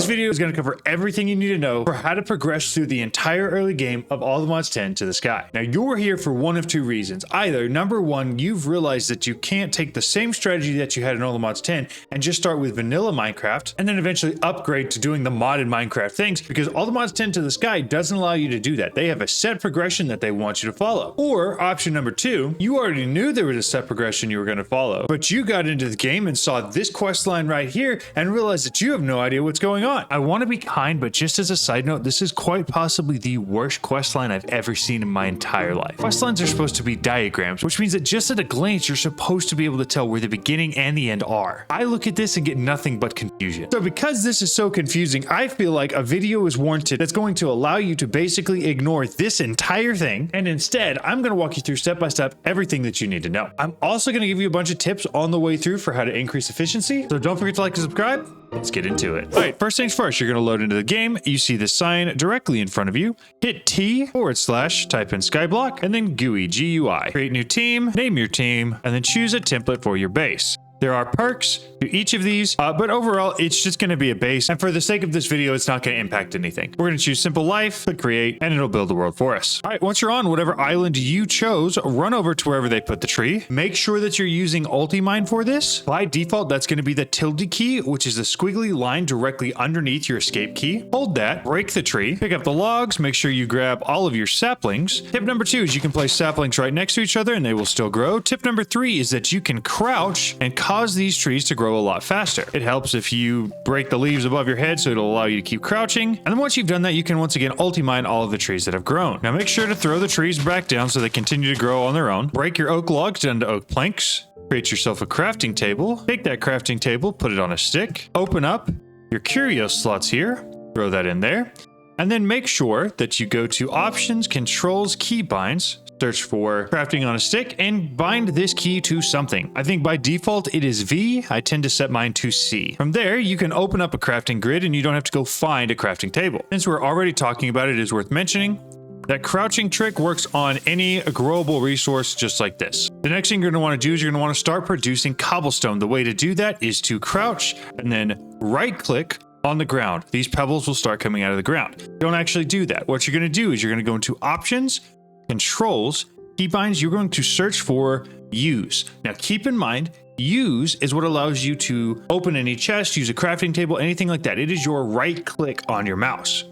This video is going to cover everything you need to know for how to progress through the entire early game of All the Mods 10 to the Sky. Now, you're here for one of two reasons. Either, number one, you've realized that you can't take the same strategy that you had in All the Mods 10 and just start with vanilla Minecraft and then eventually upgrade to doing the modded Minecraft things, because All the Mods 10 to the Sky doesn't allow you to do that. They have a set progression that they want you to follow. Or option number two, you already knew there was a set progression you were going to follow, but you got into the game and saw this quest line right here and realized that you have no idea what's going on. I want to be kind, but just as a side note, this is quite possibly the worst quest line I've ever seen in my entire life. Quest lines are supposed to be diagrams, which means that just at a glance, you're supposed to be able to tell where the beginning and the end are. I look at this and get nothing but confusion. So because this is so confusing, I feel like a video is warranted that's going to allow you to basically ignore this entire thing. And instead, I'm going to walk you through step by step everything that you need to know. I'm also going to give you a bunch of tips on the way through for how to increase efficiency. So don't forget to like and subscribe. Let's get into it. All right, first things first, you're going to load into the game. You see the sign directly in front of you. Hit T/, type in Skyblock, and then GUI, GUI. Create new team, name your team, and then choose a template for your base. There are perks to each of these, but overall, it's just going to be a base. And for the sake of this video, it's not going to impact anything. We're going to choose simple life, click create, and it'll build the world for us. All right, once you're on whatever island you chose, run over to wherever they put the tree. Make sure that you're using Ultimine for this. By default, that's going to be the tilde key, which is the squiggly line directly underneath your escape key. Hold that, break the tree, pick up the logs, make sure you grab all of your saplings. Tip number two is you can place saplings right next to each other and they will still grow. Tip number three is that you can crouch and cause these trees to grow a lot faster. It helps if you break the leaves above your head, so it'll allow you to keep crouching. And then once you've done that, you can once again ultimine all of the trees that have grown. Now make sure to throw the trees back down so they continue to grow on their own. Break your oak logs down to oak planks. Create yourself a crafting table. Take that crafting table, put it on a stick. Open up your curio slots here. Throw that in there. And then make sure that you go to options, controls, keybinds. Search for crafting on a stick and bind this key to something. I think by default it is V. I tend to set mine to C. From there, you can open up a crafting grid and you don't have to go find a crafting table. Since we're already talking about it, it is worth mentioning that crouching trick works on any growable resource just like this. The next thing you're going to want to do is you're going to want to start producing cobblestone. The way to do that is to crouch and then right click on the ground. These pebbles will start coming out of the ground. Don't actually do that. What you're going to do is you're going to go into options, controls, keybinds, you're going to search for use. Now keep in mind, use is what allows you to open any chest, use a crafting table, anything like that. It is your right click on your mouse.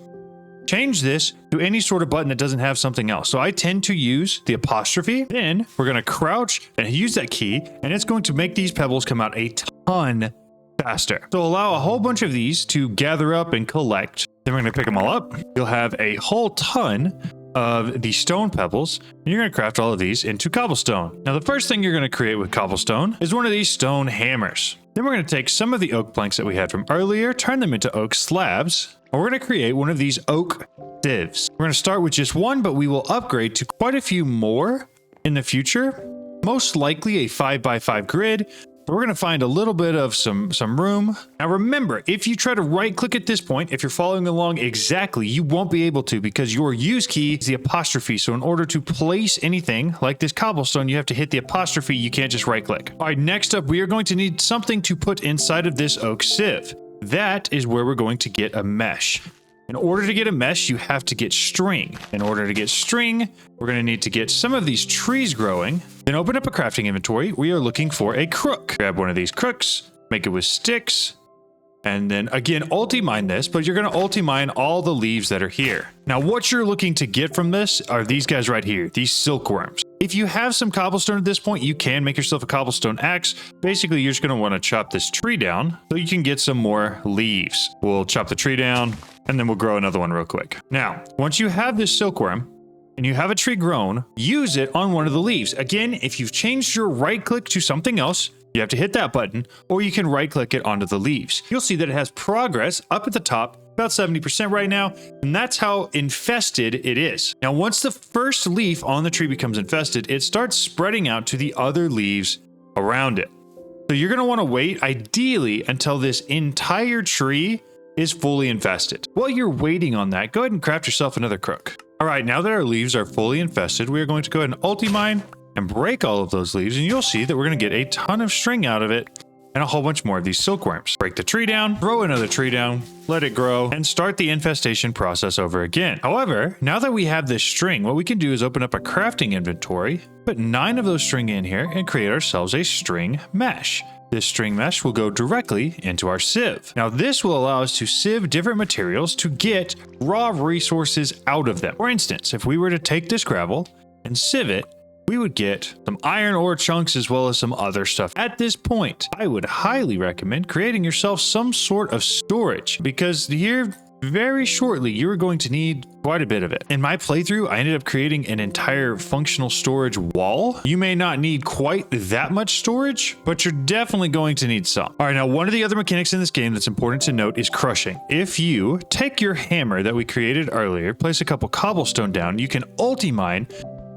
Change this to any sort of button that doesn't have something else. So I tend to use the apostrophe. Then we're going to crouch and use that key, and it's going to make these pebbles come out a ton faster. So allow a whole bunch of these to gather up and collect. Then we're going to pick them all up. You'll have a whole ton of the stone pebbles, and you're going to craft all of these into cobblestone. Now the first thing you're going to create with cobblestone is one of these stone hammers. Then we're going to take some of the oak planks that we had from earlier, turn them into oak slabs, and we're going to create one of these oak sieves. We're going to start with just one, but we will upgrade to quite a few more in the future. Most likely a 5x5 grid. We're going to find a little bit of some room. Now remember, if you try to right click at this point, if you're following along exactly, you won't be able to because your use key is the apostrophe. So in order to place anything like this cobblestone, you have to hit the apostrophe. You can't just right click. All right, next up, we are going to need something to put inside of this oak sieve. That is where we're going to get a mesh. In order to get a mesh, you have to get string. In order to get string, we're going to need to get some of these trees growing. Then open up a crafting inventory. We are looking for a crook. Grab one of these crooks, make it with sticks, and then again, ultimine this, but you're going to ultimine all the leaves that are here. Now, what you're looking to get from this are these guys right here, these silkworms. If you have some cobblestone at this point, you can make yourself a cobblestone axe. Basically, you're just going to want to chop this tree down so you can get some more leaves. We'll chop the tree down, and then we'll grow another one real quick. Now, once you have this silkworm, and you have a tree grown, use it on one of the leaves. Again, if you've changed your right click to something else, you have to hit that button, or you can right click it onto the leaves. You'll see that it has progress up at the top, about 70% right now, and that's how infested it is. Now, once the first leaf on the tree becomes infested, it starts spreading out to the other leaves around it. So you're going to want to wait, ideally, until this entire tree is fully infested. While you're waiting on that, go ahead and craft yourself another crook. All right, now that our leaves are fully infested, we are going to go ahead and ultimine and break all of those leaves, and you'll see that we're going to get a ton of string out of it and a whole bunch more of these silkworms. Break the tree down, throw another tree down, let it grow, and start the infestation process over again. However, now that we have this string, what we can do is open up a crafting inventory, put 9 of those string in here, and create ourselves a string mesh. This string mesh will go directly into our sieve. Now this will allow us to sieve different materials to get raw resources out of them. For instance, if we were to take this gravel and sieve it, we would get some iron ore chunks as well as some other stuff. At this point, I would highly recommend creating yourself some sort of storage, because here very shortly you're going to need quite a bit of it. In my playthrough, I ended up creating an entire functional storage wall. You may not need quite that much storage, but you're definitely going to need some. All right, now one of the other mechanics in this game that's important to note is crushing. If you take your hammer that we created earlier, place a couple cobblestone down, you can ulti-mine,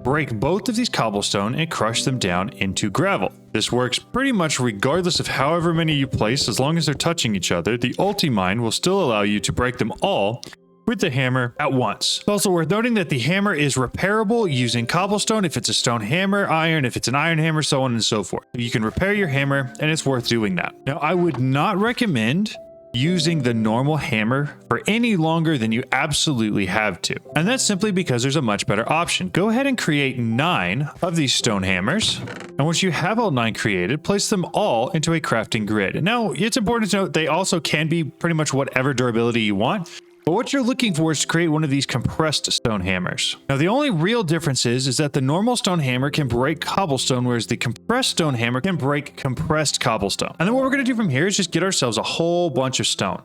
break both of these cobblestone and crush them down into gravel. This works pretty much regardless of however many you place. As long as they're touching each other, the ulti-mine will still allow you to break them all with the hammer at once. It's also worth noting that the hammer is repairable using cobblestone if it's a stone hammer, iron if it's an iron hammer, so on and so forth. You can repair your hammer, and it's worth doing that. Now, I would not recommend using the normal hammer for any longer than you absolutely have to. And that's simply because there's a much better option. Go ahead and create 9 of these stone hammers. And once you have all 9 created, place them all into a crafting grid. Now, it's important to note they also can be pretty much whatever durability you want. But what you're looking for is to create one of these compressed stone hammers. Now, the only real difference is that the normal stone hammer can break cobblestone, whereas the compressed stone hammer can break compressed cobblestone. And then what we're going to do from here is just get ourselves a whole bunch of stone.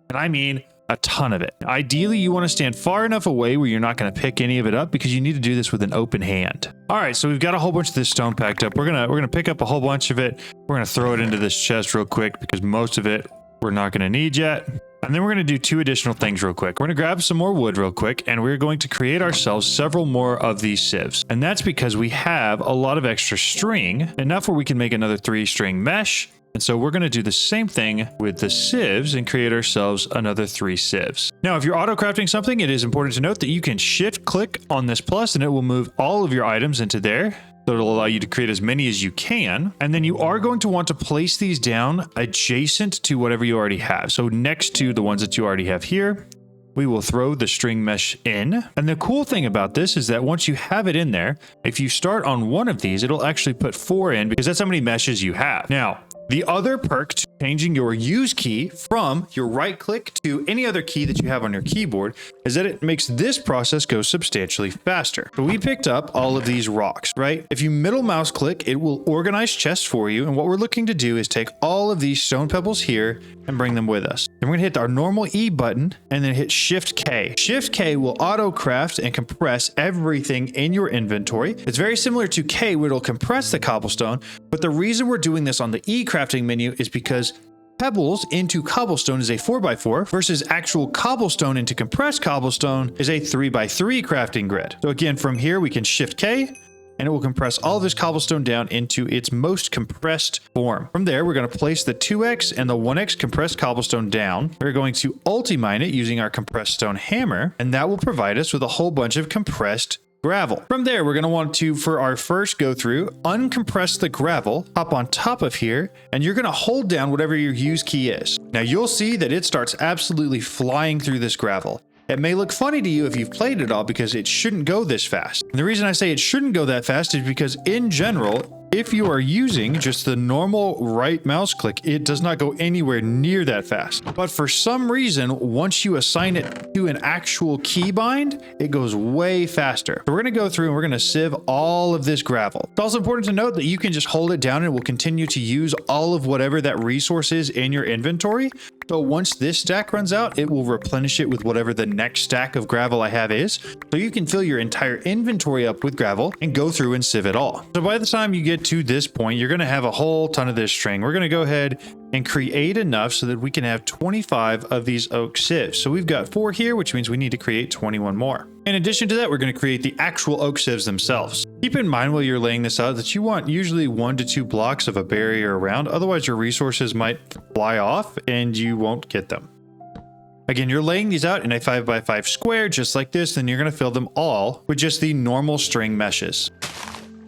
And I mean a ton of it. Ideally, you want to stand far enough away where you're not going to pick any of it up, because you need to do this with an open hand. All right, so we've got a whole bunch of this stone packed up. We're gonna pick up a whole bunch of it. We're going to throw it into this chest real quick, because most of it we're not going to need yet. And then we're going to do 2 additional things real quick. We're going to grab some more wood real quick, and we're going to create ourselves several more of these sieves. And that's because we have a lot of extra string, enough where we can make another 3 string mesh. And so we're going to do the same thing with the sieves and create ourselves another 3 sieves. Now, if you're auto crafting something, it is important to note that you can shift click on this plus and it will move all of your items into there. So it'll allow you to create as many as you can. And then you are going to want to place these down adjacent to whatever you already have. So next to the ones that you already have here, we will throw the string mesh in. And the cool thing about this is that once you have it in there, if you start on one of these, it'll actually put 4 in, because that's how many meshes you have. Now, the other perk to changing your use key from your right click to any other key that you have on your keyboard is that it makes this process go substantially faster. So we picked up all of these rocks, right? If you middle mouse click, it will organize chests for you. And what we're looking to do is take all of these stone pebbles here and bring them with us. Then we're gonna hit our normal E button and then hit Shift K. Shift K will auto craft and compress everything in your inventory. It's very similar to K, where it'll compress the cobblestone, but the reason we're doing this on the E crafting menu is because pebbles into cobblestone is a 4x4 versus actual cobblestone into compressed cobblestone is a 3x3 crafting grid. So again, from here we can Shift K and it will compress all of this cobblestone down into its most compressed form. From there, we're going to place the 2x and the 1x compressed cobblestone down. We're going to ulti-mine it using our compressed stone hammer, and that will provide us with a whole bunch of compressed gravel. From there, we're going to want to, for our first go through, uncompress the gravel, hop on top of here, and you're going to hold down whatever your use key is. Now you'll see that it starts absolutely flying through this gravel. It may look funny to you if you've played it all, because it shouldn't go this fast. And the reason I say it shouldn't go that fast is because in general, if you are using just the normal right mouse click, it does not go anywhere near that fast. But for some reason, once you assign it to an actual keybind, it goes way faster. So we're going to go through and we're going to sieve all of this gravel. It's also important to note that you can just hold it down and it will continue to use all of whatever that resource is in your inventory. So once this stack runs out, it will replenish it with whatever the next stack of gravel I have is. So you can fill your entire inventory up with gravel and go through and sieve it all. So by the time you get to this point, you're going to have a whole ton of this string. We're going to go ahead and create enough so that we can have 25 of these oak sieves. So we've got 4 here, which means we need to create 21 more. In addition to that, we're going to create the actual oak sieves themselves. Keep in mind while you're laying this out that you want usually 1 to 2 blocks of a barrier around. Otherwise, your resources might fly off and you won't get them. Again, you're laying these out in a 5x5 square just like this, then you're going to fill them all with just the normal string meshes.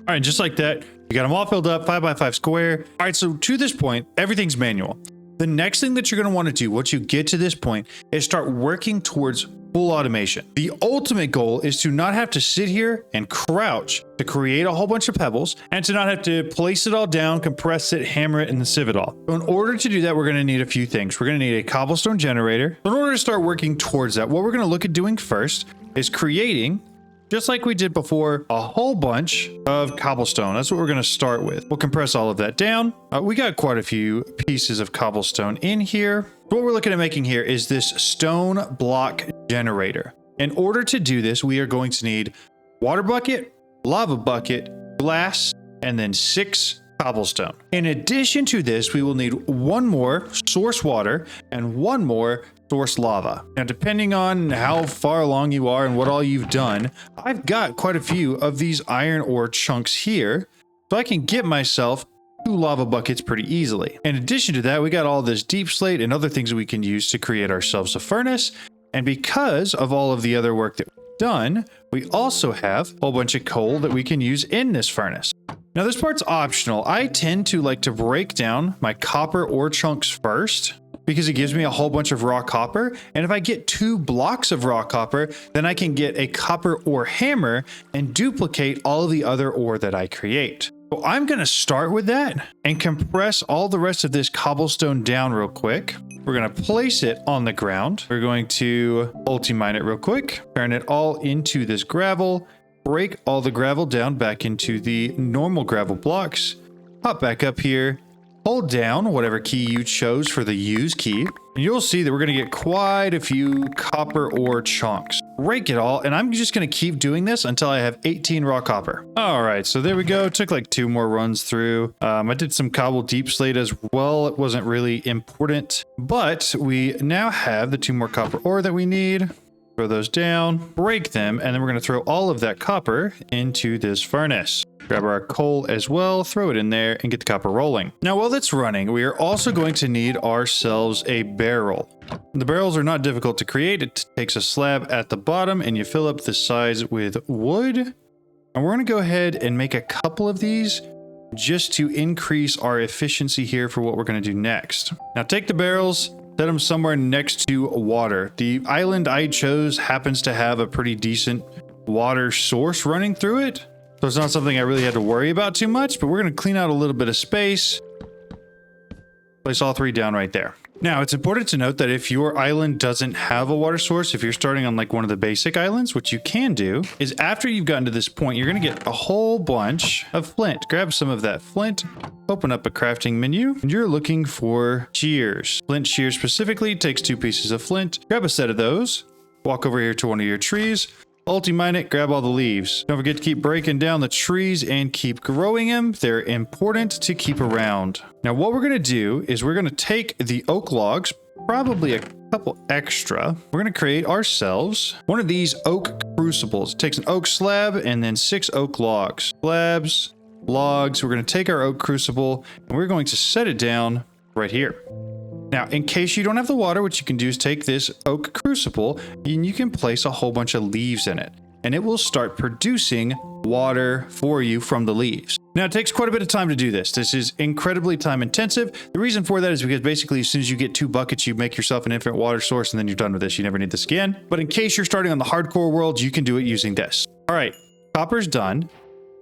All right, just like that, You got them all filled up, 5x5 square. All right, so to this point, everything's manual. The next thing that you're going to want to do once you get to this point is start working towards full automation. The ultimate goal is to not have to sit here and crouch to create a whole bunch of pebbles and to not have to place it all down, compress it, hammer it, and then sieve it all. So in order to do that, we're going to need a few things. We're going to need a cobblestone generator. In order to start working towards that, what we're going to look at doing first is creating, just like we did before, a whole bunch of cobblestone. That's what we're going to start with. We'll compress all of that down. We got quite a few pieces of cobblestone in here. What we're looking at making here is this stone block generator. In order to do this, we are going to need water bucket, lava bucket, glass, and then 6 cobblestone. In addition to this, we will need 1 more source water and 1 more source lava. Now, depending on how far along you are and what all you've done, I've got quite a few of these iron ore chunks here, so I can get myself 2 lava buckets pretty easily. In addition to that, we got all this deep slate and other things we can use to create ourselves a furnace. And because of all of the other work that we've done, we also have a whole bunch of coal that we can use in this furnace. Now, this part's optional. I tend to like to break down my copper ore chunks first, because it gives me a whole bunch of raw copper. And if I get 2 blocks of raw copper, then I can get a copper ore hammer and duplicate all of the other ore that I create. So I'm going to start with that and compress all the rest of this cobblestone down real quick. We're going to place it on the ground. We're going to multi-mine it real quick, turn it all into this gravel, break all the gravel down back into the normal gravel blocks, hop back up here, hold down whatever key you chose for the use key, and you'll see that we're going to get quite a few copper ore chunks. Break it all, and I'm just going to keep doing this until I have 18 raw copper. All right, so there we go. It took like 2 more runs through. I did some cobble deep slate as well. It wasn't really important, but we now have the 2 more copper ore that we need. Throw those down, break them, and then we're going to throw all of that copper into this furnace. Grab our coal as well, throw it in there, and get the copper rolling. Now, while that's running, we are also going to need ourselves a barrel. The barrels are not difficult to create. It takes a slab at the bottom, and you fill up the sides with wood. And we're going to go ahead and make a couple of these just to increase our efficiency here for what we're going to do next. Now, take the barrels, set them somewhere next to water. The island I chose happens to have a pretty decent water source running through it. So it's not something I really had to worry about too much, but we're going to clean out a little bit of space. Place all 3 down right there. Now, it's important to note that if your island doesn't have a water source, if you're starting on like one of the basic islands, what you can do is after you've gotten to this point, you're going to get a whole bunch of flint. Grab some of that flint, open up a crafting menu, and you're looking for shears. Flint shears specifically takes 2 pieces of flint. Grab a set of those, walk over here to one of your trees, multi-mine it, grab all the leaves. Don't forget to keep breaking down the trees and keep growing them. They're important to keep around. Now, what we're going to do is we're going to take the oak logs, probably a couple extra. We're going to create ourselves one of these oak crucibles. It takes an oak slab and then 6 oak logs. Slabs, logs. We're going to take our oak crucible and we're going to set it down right here. Now, in case you don't have the water, what you can do is take this oak crucible and you can place a whole bunch of leaves in it, and it will start producing water for you from the leaves. Now, it takes quite a bit of time to do this. This is incredibly time intensive. The reason for that is because basically as soon as you get 2 buckets, you make yourself an infinite water source and then you're done with this. You never need this again. But in case you're starting on the hardcore world, you can do it using this. All right, copper's done.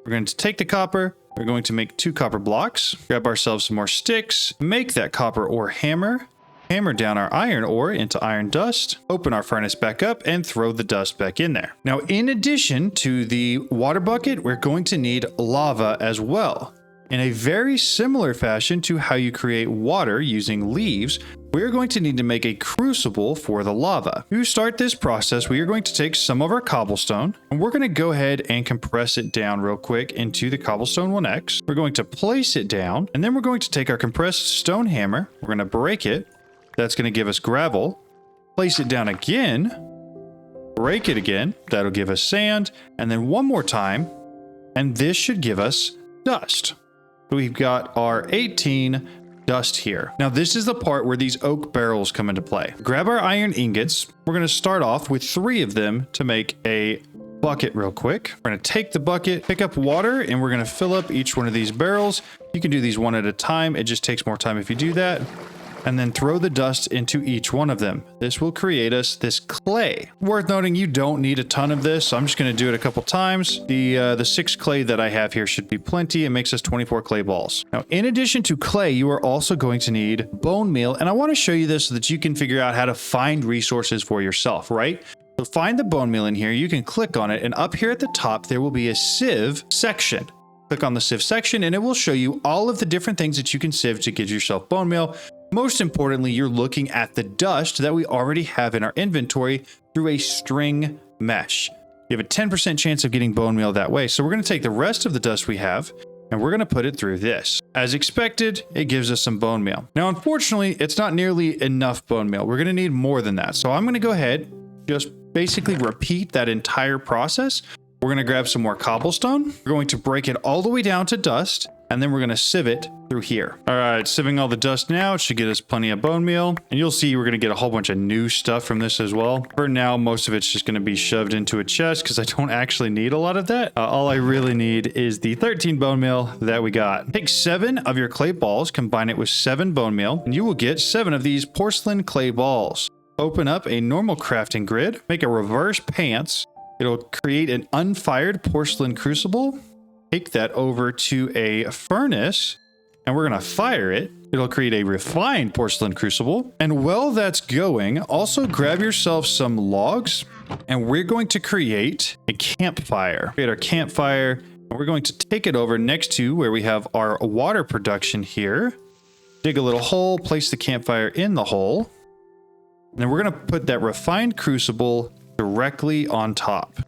We're going to take the copper. We're going to make 2 copper blocks, grab ourselves some more sticks, make that copper ore hammer, hammer down our iron ore into iron dust, open our furnace back up, and throw the dust back in there. Now, in addition to the water bucket, we're going to need lava as well. In a very similar fashion to how you create water using leaves, we're going to need to make a crucible for the lava. To start this process, we are going to take some of our cobblestone and we're going to go ahead and compress it down real quick into the cobblestone 1x. We're going to place it down and then we're going to take our compressed stone hammer. We're going to break it. That's going to give us gravel. Place it down again. Break it again. That'll give us sand. And then one more time. And this should give us dust. We've got our 18 dust here. Now, this is the part where these oak barrels come into play. Grab our iron ingots. We're going to start off with 3 of them to make a bucket real quick. We're going to take the bucket, pick up water, and we're going to fill up each one of these barrels. You can do these one at a time. It just takes more time if you do that. And then throw the dust into each one of them. This will create us this clay. Worth noting, you don't need a ton of this, so I'm just going to do it a couple times. The 6 clay that I have here should be plenty. It makes us 24 clay balls. Now, in addition to clay, you are also going to need bone meal, and I want to show you this so that you can figure out how to find resources for yourself, right? So find the bone meal in here, you can click on it, and up here at the top, there will be a sieve section. Click on the sieve section, and it will show you all of the different things that you can sieve to get yourself bone meal. Most importantly, you're looking at the dust that we already have in our inventory through a string mesh. You have a 10% chance of getting bone meal that way. So we're going to take the rest of the dust we have and we're going to put it through this. As expected, it gives us some bone meal. Now, unfortunately, it's not nearly enough bone meal. We're going to need more than that. So I'm going to go ahead, just basically repeat that entire process. We're going to grab some more cobblestone. We're going to break it all the way down to dust. And then we're going to sieve it through here. All right, sieving all the dust now. It should get us plenty of bone meal. And you'll see we're going to get a whole bunch of new stuff from this as well. For now, most of it's just going to be shoved into a chest because I don't actually need a lot of that. All I really need is the 13 bone meal that we got. Take 7 of your clay balls, combine it with 7 bone meal, and you will get 7 of these porcelain clay balls. Open up a normal crafting grid, make a reverse pants. It'll create an unfired porcelain crucible. Take that over to a furnace and we're going to fire it. It'll create a refined porcelain crucible. And while that's going, also grab yourself some logs and we're going to create a campfire. Create our campfire and we're going to take it over next to where we have our water production here. Dig a little hole, place the campfire in the hole. And then we're going to put that refined crucible directly on top.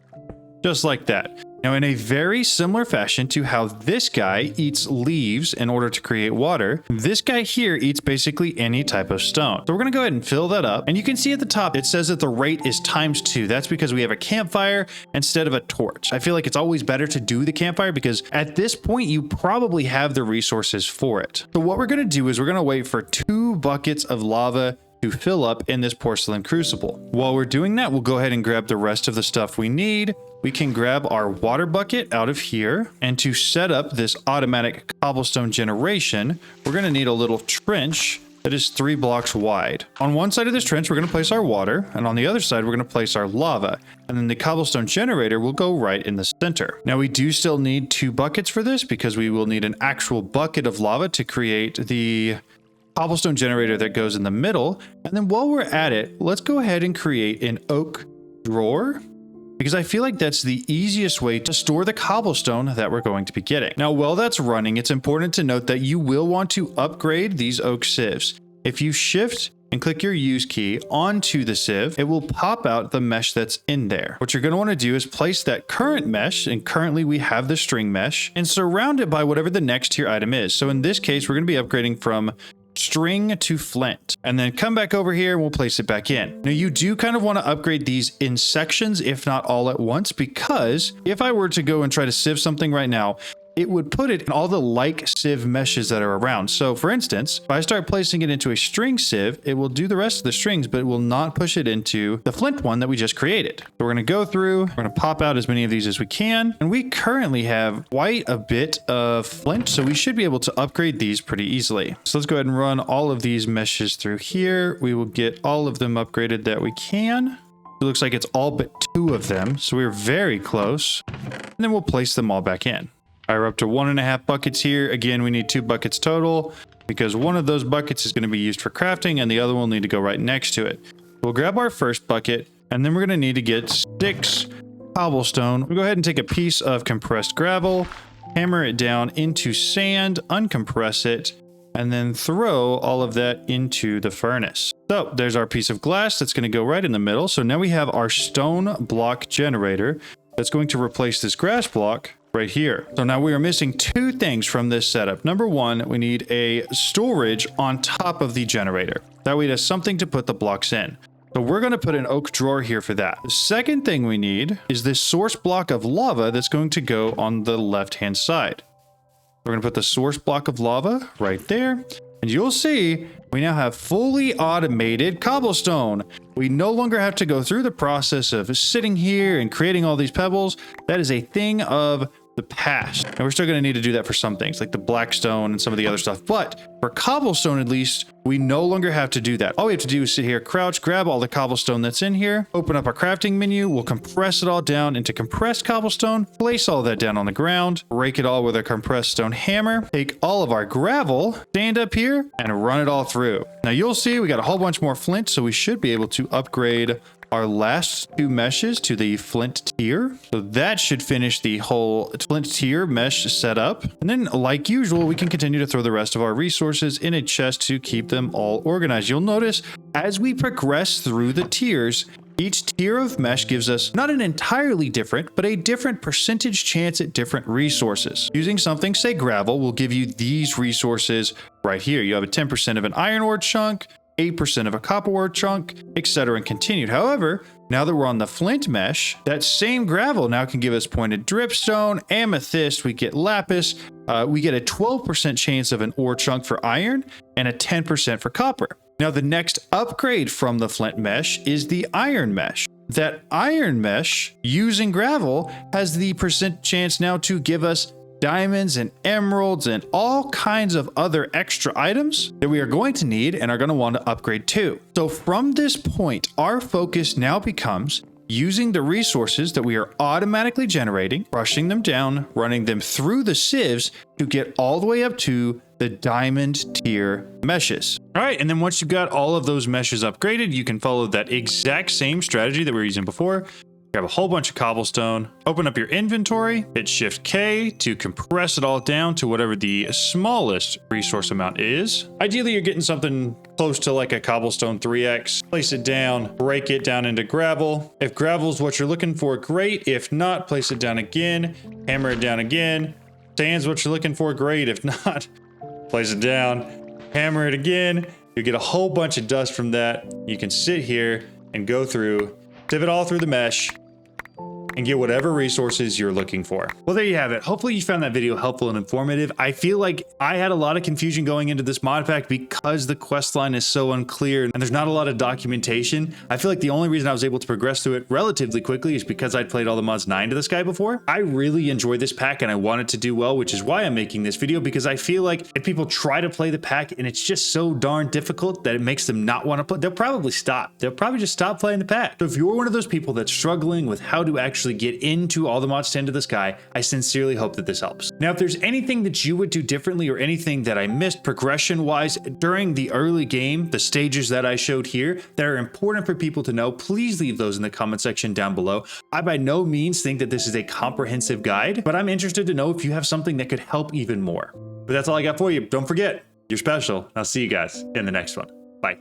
Just like that. Now, in a very similar fashion to how this guy eats leaves in order to create water, this guy here eats basically any type of stone. So we're going to go ahead and fill that up. And you can see at the top, it says that the rate is ×2. That's because we have a campfire instead of a torch. I feel like it's always better to do the campfire because at this point, you probably have the resources for it. So what we're going to do is we're going to wait for 2 buckets of lava to fill up in this porcelain crucible. While we're doing that, we'll go ahead and grab the rest of the stuff we need. We can grab our water bucket out of here, and to set up this automatic cobblestone generation, we're going to need a little trench that is 3 blocks wide. On one side of this trench, we're going to place our water, and on the other side, we're going to place our lava, and then the cobblestone generator will go right in the center. Now, we do still need 2 buckets for this because we will need an actual bucket of lava to create the cobblestone generator that goes in the middle. And then while we're at it, let's go ahead and create an oak drawer, because I feel like that's the easiest way to store the cobblestone that we're going to be getting. Now, while that's running, it's important to note that you will want to upgrade these oak sieves. If you shift and click your use key onto the sieve, it will pop out the mesh that's in there. What you're going to want to do is place that current mesh, and currently we have the string mesh, and surround it by whatever the next tier item is. So in this case, we're going to be upgrading from string to flint, and then come back over here and we'll place it back in. Now, you do kind of want to upgrade these in sections, if not all at once, because if I were to go and try to sieve something right now, it would put it in all the like sieve meshes that are around. So for instance, if I start placing it into a string sieve, it will do the rest of the strings, but it will not push it into the flint one that we just created. So we're going to go through, we're going to pop out as many of these as we can. And we currently have quite a bit of flint, so we should be able to upgrade these pretty easily. So let's go ahead and run all of these meshes through here. We will get all of them upgraded that we can. It looks like it's all but 2 of them, so we're very close. And then we'll place them all back in. All right, we're up to 1.5 buckets here. Again, we need 2 buckets total because one of those buckets is going to be used for crafting and the other one will need to go right next to it. We'll grab our first bucket and then we're going to need to get 6 cobblestone. We'll go ahead and take a piece of compressed gravel, hammer it down into sand, uncompress it, and then throw all of that into the furnace. So there's our piece of glass that's going to go right in the middle. So now we have our stone block generator that's going to replace this grass block right here. So now we are missing 2 things from this setup. Number 1, we need a storage on top of the generator. That way it has something to put the blocks in. So we're going to put an oak drawer here for that. The second thing we need is this source block of lava that's going to go on the left-hand side. We're going to put the source block of lava right there. and you'll see we now have fully automated cobblestone. We no longer have to go through the process of sitting here and creating all these pebbles. That is a thing of the past. And we're still going to need to do that for some things like the blackstone and some of the other stuff. But for cobblestone, at least, we no longer have to do that. All we have to do is sit here, crouch, grab all the cobblestone that's in here, open up our crafting menu. We'll compress it all down into compressed cobblestone, place all that down on the ground, rake it all with a compressed stone hammer, take all of our gravel, stand up here and run it all through. Now you'll see we got a whole bunch more flint, so we should be able to upgrade our last 2 meshes to the flint tier. So that should finish the whole flint tier mesh setup. And then like usual, we can continue to throw the rest of our resources in a chest to keep them all organized. You'll notice as we progress through the tiers, each tier of mesh gives us not an entirely different, but a different percentage chance at different resources. Using something, say gravel, will give you these resources right here. You have a 10% of an iron ore chunk, 8% of a copper ore chunk, etc. and continued. However, now that we're on the flint mesh, that same gravel now can give us pointed dripstone, amethyst, we get lapis, we get a 12% chance of an ore chunk for iron and a 10% for copper. Now the next upgrade from the flint mesh is the iron mesh. That iron mesh using gravel has the percent chance now to give us diamonds and emeralds and all kinds of other extra items that we are going to need and are going to want to upgrade to. So from this point, our focus now becomes using the resources that we are automatically generating, brushing them down, running them through the sieves to get all the way up to the diamond tier meshes. All right, and then once you've got all of those meshes upgraded, you can follow that exact same strategy that we were using before. Grab a whole bunch of cobblestone, open up your inventory, hit Shift K to compress it all down to whatever the smallest resource amount is. Ideally, you're getting something close to like a cobblestone 3x. Place it down, break it down into gravel. If gravel is what you're looking for, great. If not, place it down again, hammer it down again. Sand's what you're looking for, great. If not, place it down, hammer it again. You get a whole bunch of dust from that. You can sit here and go through, sieve it all through the mesh, and get whatever resources you're looking for. Well, there you have it. Hopefully you found that video helpful and informative. I feel like I had a lot of confusion going into this mod pack because the quest line is so unclear and there's not a lot of documentation. I feel like the only reason I was able to progress through it relatively quickly is because I'd played all the mods 9 to the Sky before. I really enjoy this pack and I want it to do well, which is why I'm making this video, because I feel like if people try to play the pack and it's just so darn difficult that it makes them not want to play, they'll probably stop. They'll probably just stop playing the pack. So if you're one of those people that's struggling with how to actually get into all the mods 10 to the Sky, I sincerely hope that this helps. Now, if there's anything that you would do differently or anything that I missed progression wise during the early game, the stages that I showed here that are important for people to know, please leave those in the comment section down below. I by no means think that this is a comprehensive guide, but I'm interested to know if you have something that could help even more. But that's all I got for you. Don't forget, you're special. I'll see you guys in the next one. Bye.